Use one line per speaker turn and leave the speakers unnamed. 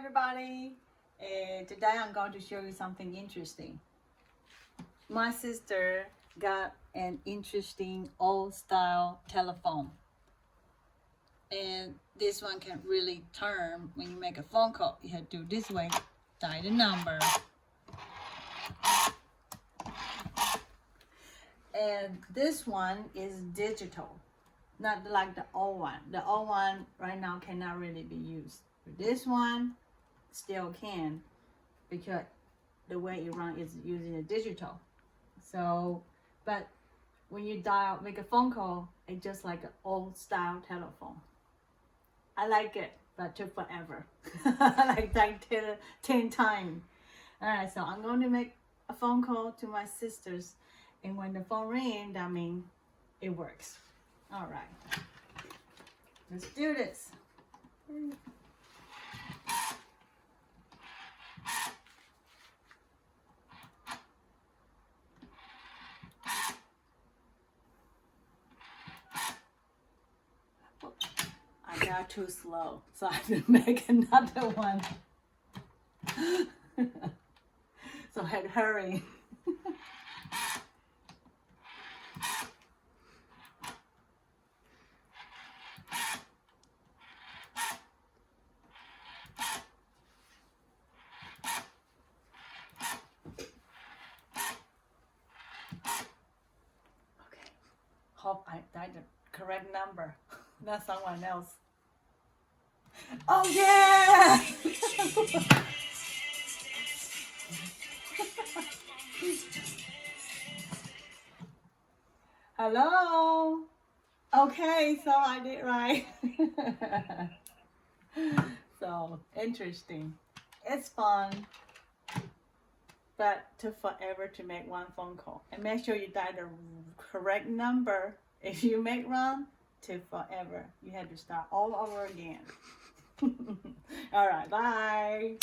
everybody. Today I'm going to show you something interesting. My sister got an interesting old style telephone. And this one can really turn when you make a phone call. You have to do this way, dial the number. And this one is digital, not like the old one. The old one right now cannot really be used. But this one still can, because the way it runs is using a digital. So, but when you dial, make a phone call, it's just like an old style telephone. I like it, but took forever. like 10 times. All right, so I'm going to make a phone call to my sisters. And when the phone rings, that means it works. All right, let's do this. I got too slow, so I have to make another one. So I had to hurry. Hope I dialed the correct number, not someone else. Oh yeah! Hello. Okay, so I did right. So interesting. It's fun, but took forever to make one phone call. And make sure you dial the correct number. If you make wrong, took forever. You had to start all over again. All right, bye.